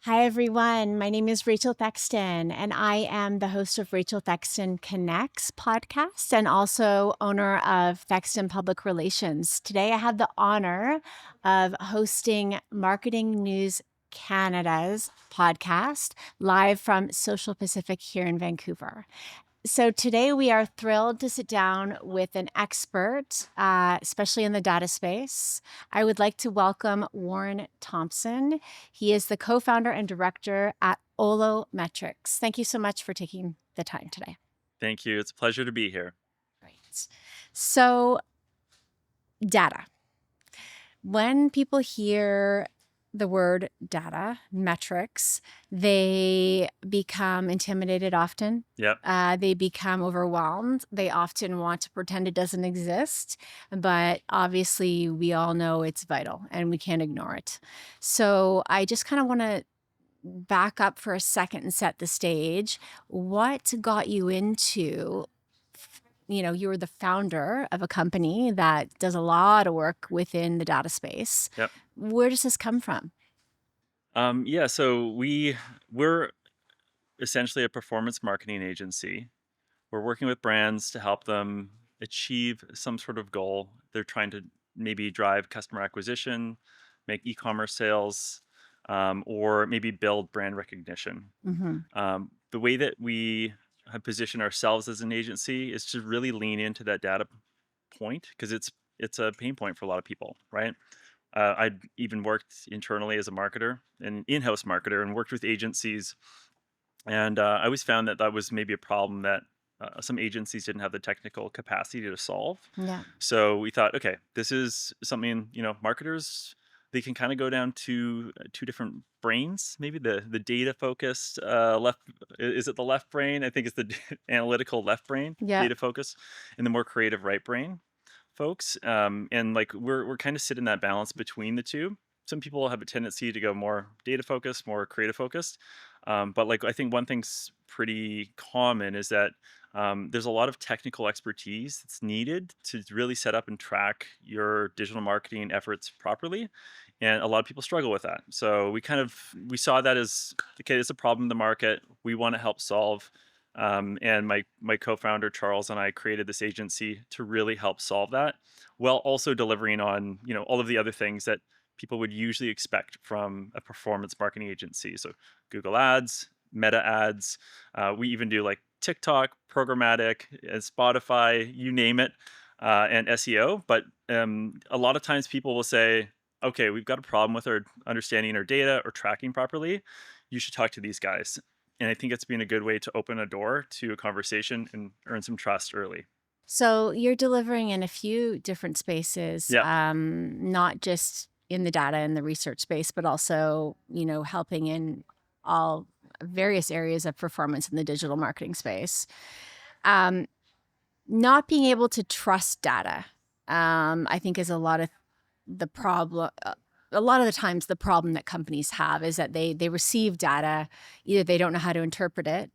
Hi, everyone. My name is Rachel Thexton, and I am the host of Rachel Thexton Connects podcast and also owner of Thexton Public Relations. Today, I have the honor of hosting Marketing News Canada's podcast live from SocialPacific here in Vancouver. So today we are thrilled to sit down with an expert, especially in the data space. I would like to welcome Warren Thompson. He is the co-founder and director at Ollo Metrics. Thank you so much for taking the time today. Thank you. It's a pleasure to be here. Great. So data. When people hear the word data, metrics, they become intimidated often. Yep. They become overwhelmed. They often want to pretend it doesn't exist, but obviously we all know it's vital and we can't ignore it. So I just kind of want to back up for a second and set the stage. What got you into, you were the founder of a company that does a lot of work within the data space. Yep. Where does this come from? So we're essentially a performance marketing agency. We're working with brands to help them achieve some sort of goal. They're trying to maybe drive customer acquisition, make e-commerce sales, or maybe build brand recognition. Hmm. The way that we have positioned ourselves as an agency is to really lean into that data point because it's a pain point for a lot of people, right? I'd even worked internally as a marketer, an in-house marketer, and worked with agencies. And I always found that was maybe a problem that some agencies didn't have the technical capacity to solve. Yeah. So we thought, okay, this is something, marketers, they can kind of go down to two different brains. Maybe the data focused left, is it the left brain? I think it's the analytical left brain, Yeah. data focus, and the more creative right brain folks. And like we're kind of sit in that balance between the two. Some people have a tendency to go more data focused, more creative focused. But like I think one thing's pretty common is that there's a lot of technical expertise that's needed to really set up and track your digital marketing efforts properly. And a lot of people struggle with that. So we saw that as okay, it's a problem in the market. We want to help solve. And my co-founder Charles and I created this agency to really help solve that, while also delivering on all of the other things that people would usually expect from a performance marketing agency. So Google Ads, Meta Ads, we even do like TikTok, programmatic, and Spotify, you name it, and SEO. But a lot of times people will say, "Okay, we've got a problem with our understanding our data or tracking properly. You should talk to these guys." And I think it's been a good way to open a door to a conversation and earn some trust early. So you're delivering in a few different spaces, Yeah. not just in the data and the research space, but also, helping in all various areas of performance in the digital marketing space. Um, Not being able to trust data, I think is a lot of the problem. A lot of the times the problem that companies have is that they receive data, either they don't know how to interpret it,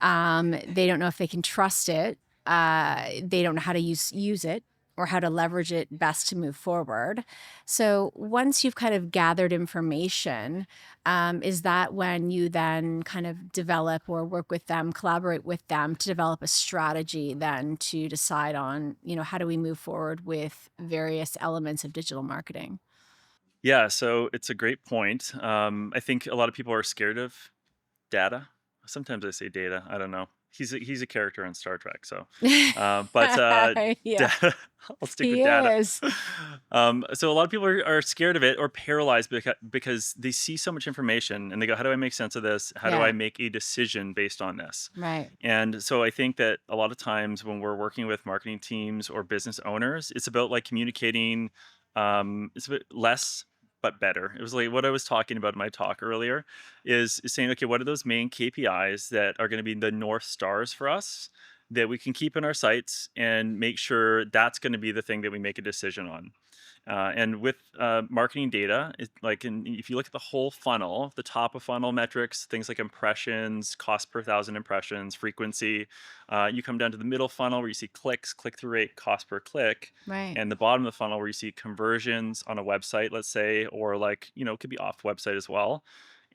they don't know if they can trust it, they don't know how to use it or how to leverage it best to move forward. So once you've kind of gathered information, is that when you then kind of develop or work with them, collaborate with them to develop a strategy then to decide on, how do we move forward with various elements of digital marketing? Yeah. So it's a great point. I think a lot of people are scared of data. Sometimes I say data. I don't know. He's a character in Star Trek. So, but Yeah, data. I'll stick with he data. is. So a lot of people are scared of it or paralyzed because they see so much information and they go, "How do I make sense of this? How do I Yeah, make a decision based on this?" right. And so I think that a lot of times when we're working with marketing teams or business owners, it's about like communicating. It's a bit less but better. It was like what I was talking about in my talk earlier is saying, okay, what are those main KPIs that are going to be the North Stars for us that we can keep in our sites and make sure that's going to be the thing that we make a decision on. And with marketing data, if you look at the whole funnel, the top of funnel metrics, things like impressions, cost per thousand impressions, frequency, you come down to the middle funnel where you see clicks, click through rate, cost per click, Right. and the bottom of the funnel where you see conversions on a website, let's say, or like, it could be off website as well.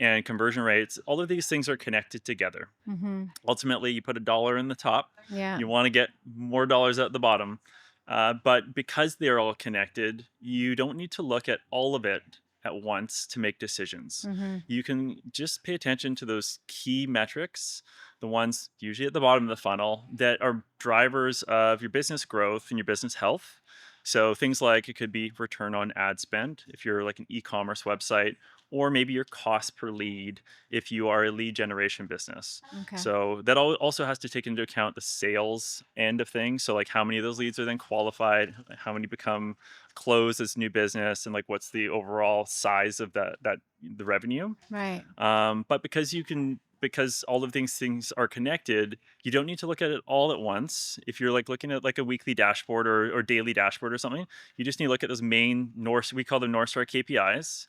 and conversion rates, all of these things are connected together. Mm-hmm. Ultimately, you put a dollar in the top, Yeah. you want to get more dollars at the bottom. But because they're all connected, you don't need to look at all of it at once to make decisions. Mm-hmm. You can just pay attention to those key metrics, the ones usually at the bottom of the funnel that are drivers of your business growth and your business health. So things like it could be return on ad spend if you're like an e-commerce website, or maybe your cost per lead if you are a lead generation business. Okay. So that also has to take into account the sales end of things. So like how many of those leads are then qualified, how many become closed as new business, and like what's the overall size of that the revenue. Right. But because all of these things are connected, you don't need to look at it all at once. If you're like looking at like a weekly dashboard or daily dashboard or something, you just need to look at those main North, we call them North Star KPIs.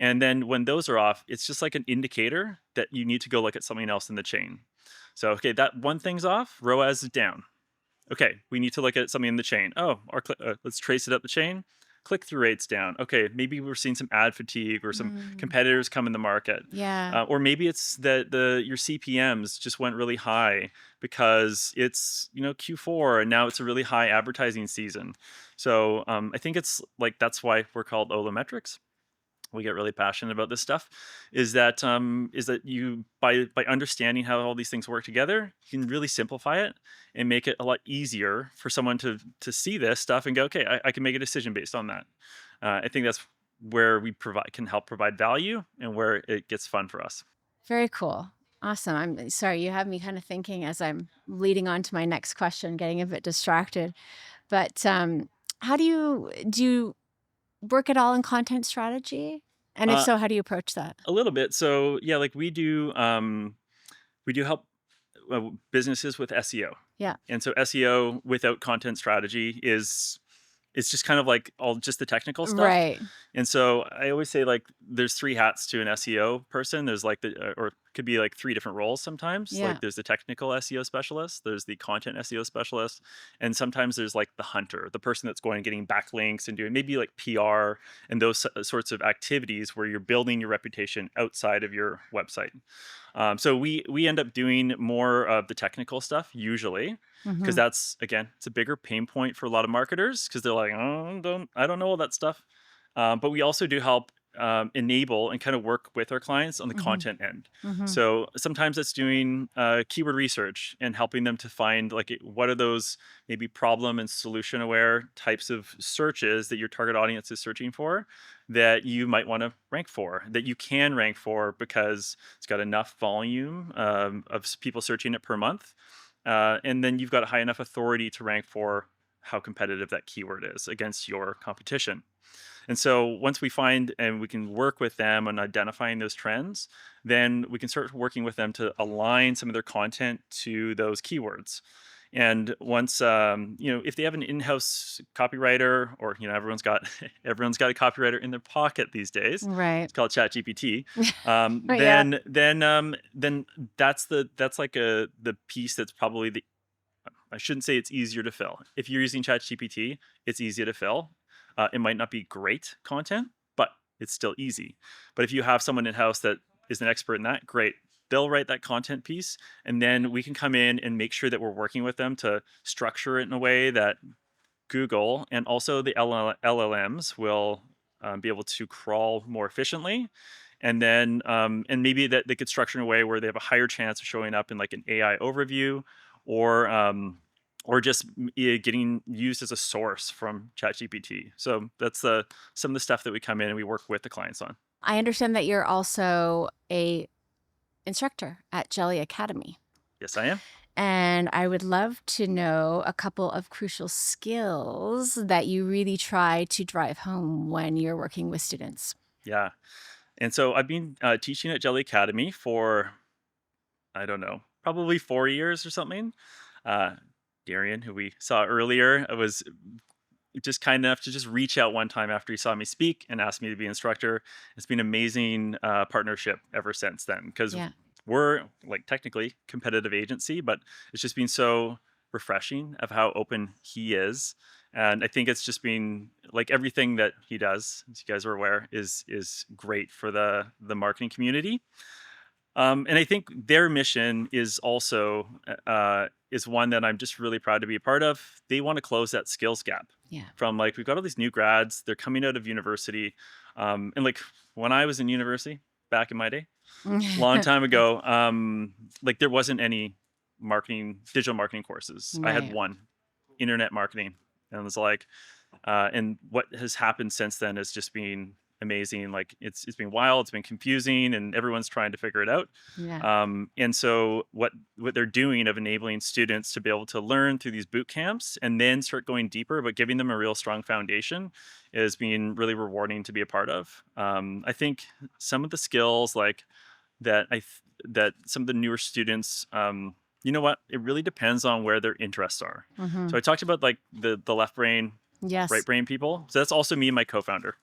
And then when those are off, it's just like an indicator that you need to go look at something else in the chain. So, okay, that one thing's off, ROAS is down. Okay, we need to look at something in the chain. Oh, let's trace it up the chain. Click through rates down. Okay, maybe we're seeing some ad fatigue or some Mm. competitors come in the market, Yeah. or maybe it's that your CPMS just went really high because it's Q4 and now it's a really high advertising season. So I think it's like that's why we're called Ollo Metrics. We get really passionate about this stuff. Is that you by understanding how all these things work together, you can really simplify it and make it a lot easier for someone to see this stuff and go, okay, I can make a decision based on that. I think that's where we can help provide value and where it gets fun for us. Very cool. Awesome. I'm sorry, you have me kind of thinking as I'm leading on to my next question, getting a bit distracted. But how do you work at all in content strategy? And if Uh, so, how do you approach that? a little bit. So yeah, like we do help businesses with SEO. Yeah. And so SEO without content strategy is it's just kind of like all just the technical stuff. Right. And so I always say like there's three hats to an SEO person. There's like or it could be like three different roles sometimes. Yeah. Like there's the technical SEO specialist, there's the content SEO specialist, and sometimes there's like the hunter, the person that's going and getting backlinks and doing maybe like PR and those sorts of activities where you're building your reputation outside of your website. So we end up doing more of the technical stuff usually, because Hmm. that's again it's a bigger pain point for a lot of marketers because they're like, oh, I don't know all that stuff. But we also do help enable and kind of work with our clients on the Hmm. content end. Hmm. So sometimes it's doing keyword research and helping them to find like what are those maybe problem and solution aware types of searches that your target audience is searching for that you might want to rank for, that you can rank for because it's got enough volume of people searching it per month. And then you've got a high enough authority to rank for how competitive that keyword is against your competition. And so once we find and we can work with them on identifying those trends, then we can start working with them to align some of their content to those keywords. And once if they have an in-house copywriter, or everyone's got everyone's got a copywriter in their pocket these days. Right. It's called ChatGPT. Yeah. Then that's like the piece that's probably the I shouldn't say it's easier to fill. If you're using ChatGPT, it's easy to fill. It might not be great content, but it's still easy. But if you have someone in house that is an expert in that, great. They'll write that content piece, and then we can come in and make sure that we're working with them to structure it in a way that Google and also the LLMs will be able to crawl more efficiently. And then, and maybe that they could structure in a way where they have a higher chance of showing up in like an AI overview, or just getting used as a source from ChatGPT. So that's some of the stuff that we come in and we work with the clients on. I understand that you're also a instructor at Jelly Academy. Yes, I am. And I would love to know a couple of crucial skills that you really try to drive home when you're working with students. Yeah. And so I've been teaching at Jelly Academy for, I don't know, probably 4 years or something. Uh, Darian, who we saw earlier, was just kind enough to just reach out one time after he saw me speak and asked me to be instructor. It's been amazing partnership ever since then because Yeah. we're like technically competitive agency, but it's just been so refreshing of how open he is And I think it's just been like everything that he does, as you guys are aware, is great for the marketing community. And I think their mission is also is one that I'm just really proud to be a part of. They want to close that skills gap Yeah. from like we've got all these new grads, they're coming out of university, and like when I was in university back in my day, long time ago, like there wasn't any digital marketing courses. I had Right. one, internet marketing, and it was like and what has happened since then has just been amazing. Like it's been wild, it's been confusing, and everyone's trying to figure it out. Yeah. And so what they're doing of enabling students to be able to learn through these boot camps and then start going deeper, but giving them a real strong foundation is being really rewarding to be a part of. I think some of the skills like that some of the newer students. You know what? It really depends on where their interests are. Hmm. So I talked about like the left brain, right Yes. brain people. So that's also me and my co-founder.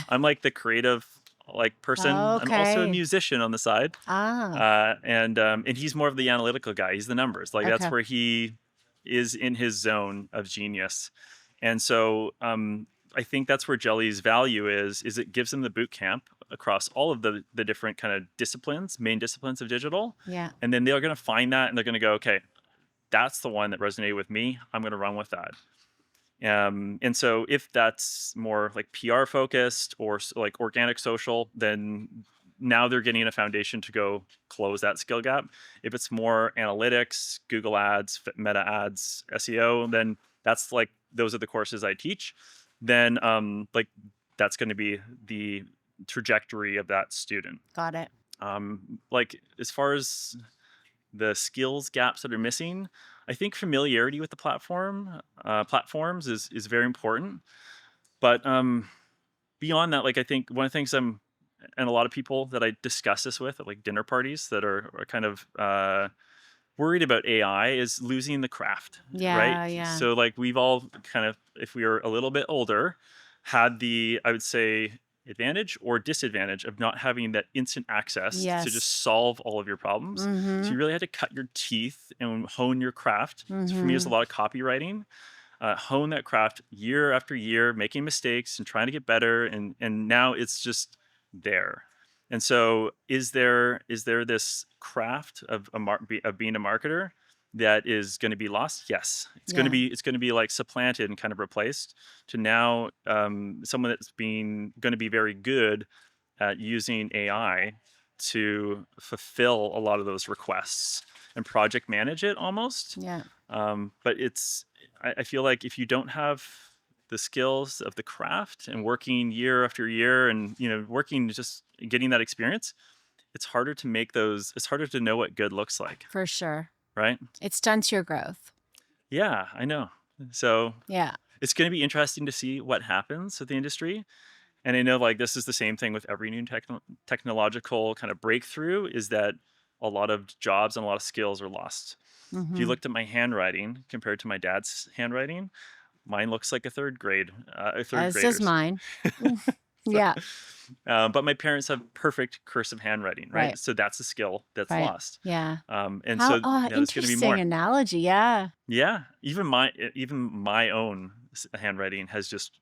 I'm like the creative like person. I'm also a Okay. musician on the side. Ah, And he's more of the analytical guy. He's the numbers. Like that's okay. where he is in his zone of genius. And so I think that's where Jelly's value is it gives them the boot camp across all of the different kind of disciplines, main disciplines of digital. Yeah. And then they're going to find that and they're going to go, okay, that's the one that resonated with me. I'm going to run with that. And so if that's more like PR focused or like organic social, then now they're getting a foundation to go close that skill gap. If it's more analytics, Google Ads, Meta Ads, SEO, then that's like those are the courses I teach. Then like that's going to be the trajectory of that student. Got it. Like as far as the skills gaps that are missing, I think familiarity with the platforms is very important. But beyond that, like I think one of the things and a lot of people that I discuss this with at like dinner parties that are kind of worried about AI is losing the craft, right? Yeah. Yeah. So like we've all kind of, if we were a little bit older, had the I would say advantage or disadvantage of not having that instant access to Yes. just solve all of your problems. So Mm-hmm. you really had to cut your teeth and hone your craft. So for me, it's a Mm-hmm. lot of copywriting. Hone that craft year after year, making mistakes and trying to get better, and now it's just there. And so, is there this craft of of being a marketer that is going to be lost? Yes, Yeah. it's going to be like supplanted and kind of replaced to now someone that's being going to be very good at using AI to fulfill a lot of those requests and project manage it almost. Yeah. But I feel like if you don't have the skills of the craft and working year after year and working just getting that experience, it's harder to know what good looks like, For sure. right? It stunts your growth. Yeah, I know. So Yeah. it's going to be interesting to see what happens with the industry. And I know like this is the same thing with every new technological kind of breakthrough is that a lot of jobs and a lot of skills are lost. If you Mm-hmm. looked at my handwriting compared to my dad's handwriting, mine looks like a third As does grader's. mine. So, Yeah. but my parents have perfect cursive handwriting, right? Right. So that's a skill that's Right. lost. Yeah. And How, so oh, now there's going to be interesting more. analogy. Yeah. Yeah, even my own handwriting has just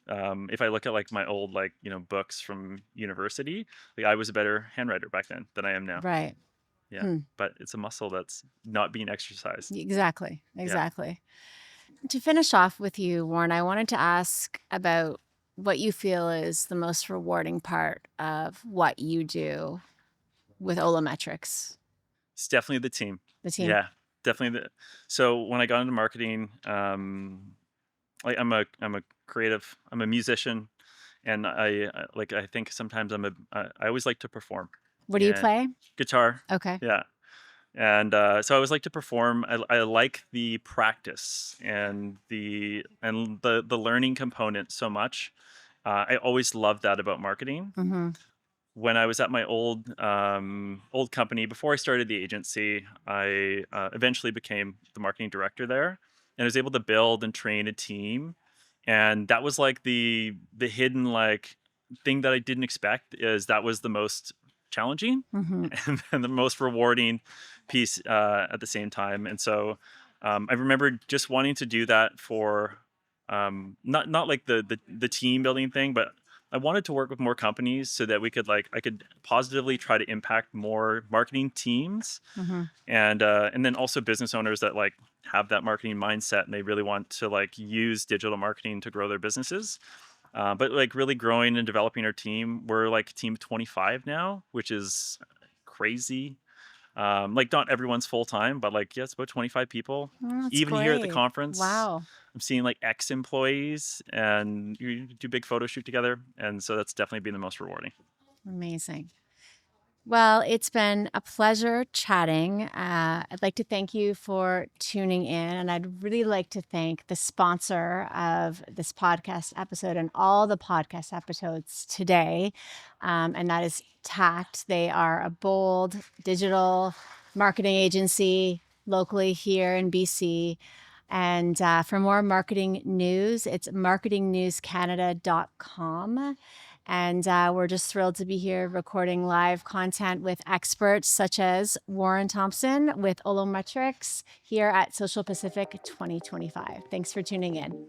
if I look at like my old like books from university, like I was a better handwriter back then than I am now. Right. Yeah, Hmm. but it's a muscle that's not being exercised. Exactly. Yeah. Exactly. To finish off with you, Warren, I wanted to ask about what you feel is the most rewarding part of what you do with Ollo Metrics, It's definitely the team. the team. Yeah, definitely so when I got into marketing, like I'm a creative, I'm a musician, and I think sometimes I always like to perform. What do you And play? guitar, Okay. yeah. And so I always like to perform. I like the practice and the learning component so much. I always loved that about marketing. Mm-hmm. When I was at my old company before I started the agency, I eventually became the marketing director there, and I was able to build and train a team. And that was like the hidden like thing that I didn't expect is that was the most challenging Mm-hmm. and the most rewarding piece at the same time. And so I remember just wanting to do that for Not like the team building thing, but I wanted to work with more companies so that we could like I could positively try to impact more marketing teams Hmm. and then also business owners that like have that marketing mindset and they really want to like use digital marketing to grow their businesses. But like really growing and developing our team, we're like a team of 25 now, which is crazy. Like not everyone's full time, but like yeah, it's about 25 people. Oh, that's Even here at the great. conference, Wow. I'm seeing like ex employees and you do big photo shoot together, and so that's definitely been the most rewarding. Amazing. Well, it's been a pleasure chatting. I'd like to thank you for tuning in, and I'd really like to thank the sponsor of this podcast episode and all the podcast episodes today, and that is TAKT. They are a bold digital marketing agency locally here in BC. And for more marketing news, it's marketingnewscanada.com. And we're just thrilled to be here recording live content with experts such as Warren Thompson with Ollo Metrics here at Social Pacific 2025. Thanks for tuning in.